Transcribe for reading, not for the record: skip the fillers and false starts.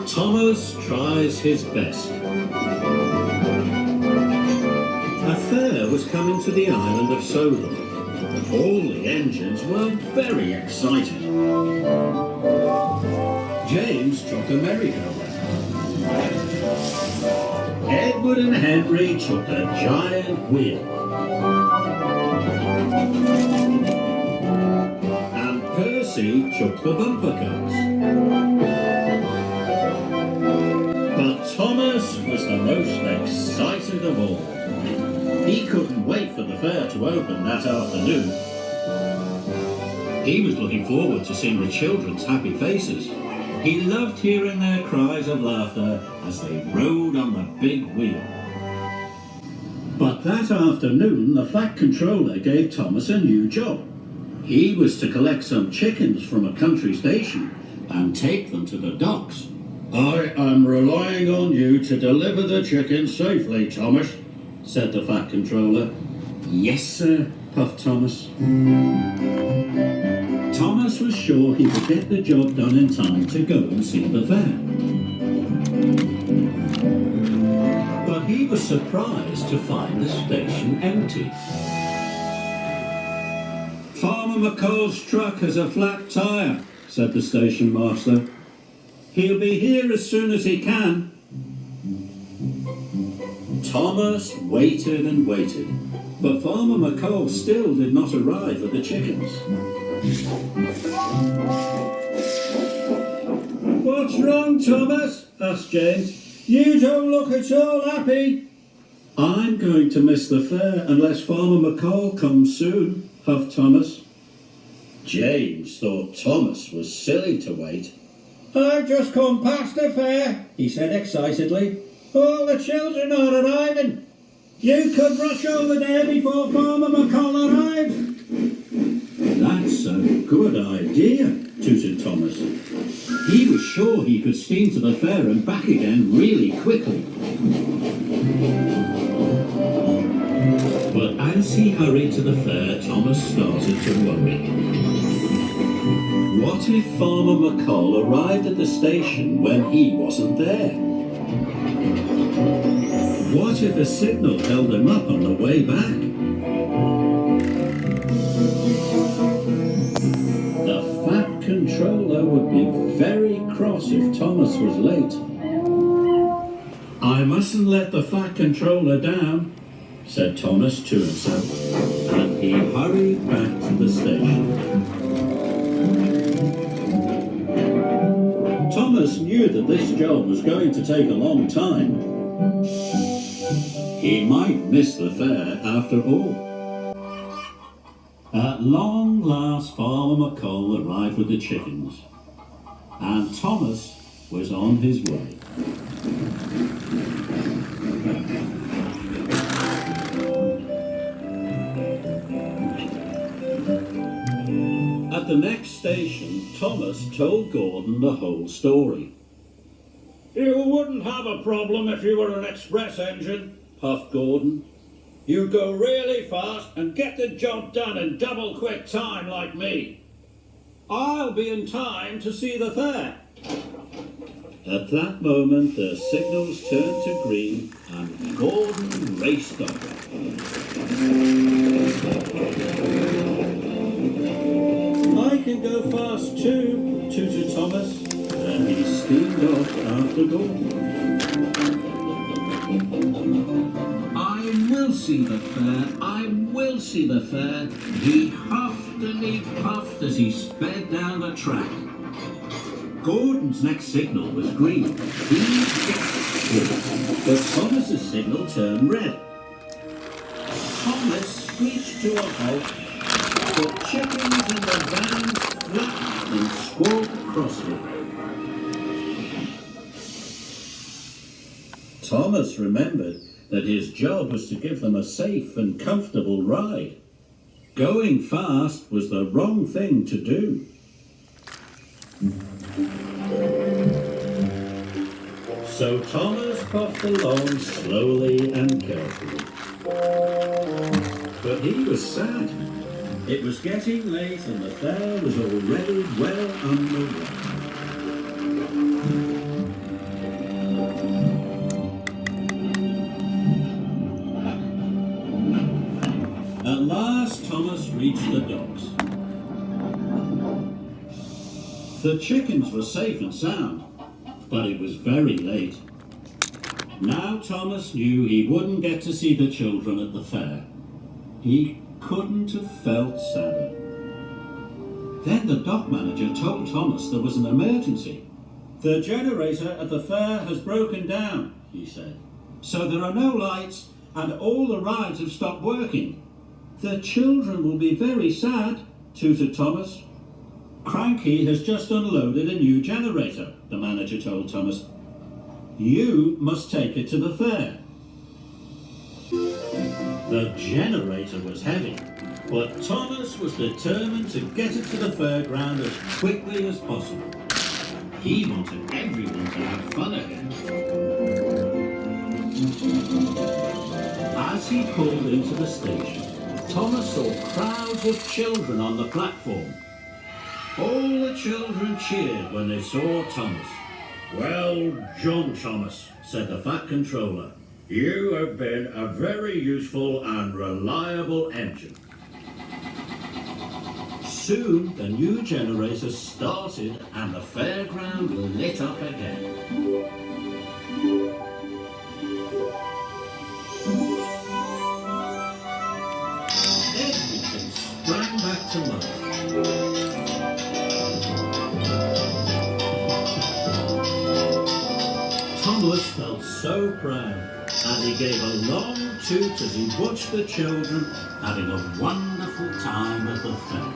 Thomas tries his best. A fair was coming to the island of Soho. All the engines were very excited. James took a merry-go-round. Edward and Henry took a giant wheel. And Percy took the bumper cars. But Thomas was the most excited of all. He couldn't wait for the fair to open that afternoon. He was looking forward to seeing the children's happy faces. He loved hearing their cries of laughter as they rode on the big wheel. But that afternoon, the Fat Controller gave Thomas a new job. He was to collect some chickens from a country station and take them to the docks. "I am relying on you to deliver the chickens safely, Thomas," said the Fat Controller. "Yes, sir," puffed Thomas. Thomas was sure he could get the job done in time to go and see the fair. But he was surprised to find the station empty. "Farmer McCall's truck has a flat tire," said the station master. "He'll be here as soon as he can." Thomas waited and waited, but Farmer McCall still did not arrive with the chickens. "What's wrong, Thomas?" asked James. "You don't look at all happy." "I'm going to miss the fair unless Farmer McCall comes soon," huffed Thomas. James thought Thomas was silly to wait. "I've just come past the fair," he said excitedly. "All the children are arriving. You could rush over there before Farmer McCall arrives." "That's a good idea," tooted Thomas. He was sure he could steam to the fair and back again really quickly. But as he hurried to the fair, Thomas started to worry. What if Farmer McCall arrived at the station when he wasn't there? What if a signal held him up on the way back? The Fat Controller would be very cross if Thomas was late. "I mustn't let the Fat Controller down," said Thomas to himself, and he hurried back to the station. Thomas knew that this job was going to take a long time. He might miss the fair after all. At long last, Farmer McCall arrived with the chickens, and Thomas was on his way. At the next station, Thomas told Gordon the whole story. "You wouldn't have a problem if you were an express engine," puffed Gordon. "You'd go really fast and get the job done in double quick time like me. I'll be in time to see the fair." At that moment, the signals turned to green and Gordon raced off. "I can go fast too," tooted Thomas, and he steamed off after Gordon. "I will see the fair, I will see the fair," he huffed and he puffed as he sped down the track. Gordon's next signal was green. He gasped, but Thomas's signal turned red. Thomas screeched to a halt. The chickens in the van flapped and squawked crossly. Thomas remembered that his job was to give them a safe and comfortable ride. Going fast was the wrong thing to do. So Thomas puffed along slowly and carefully. But he was sad. It was getting late and the fair was already well underway. The chickens were safe and sound, but it was very late. Now Thomas knew he wouldn't get to see the children at the fair. He couldn't have felt sadder. Then the dock manager told Thomas there was an emergency. "The generator at the fair has broken down," he said. "So there are no lights and all the rides have stopped working. The children will be very sad," tooted Thomas. "Cranky has just unloaded a new generator," the manager told Thomas. "You must take it to the fair." The generator was heavy, but Thomas was determined to get it to the fairground as quickly as possible. He wanted everyone to have fun again. As he pulled into the station, Thomas saw crowds of children on the platform. All the children cheered when they saw Thomas. "Well done, Thomas," said the Fat Controller. "You have been a very useful and reliable engine." Soon the new generator started and the fairground lit up again. Everything sprang back to life. Thomas felt so proud, and he gave a long toot as he watched the children having a wonderful time at the fair.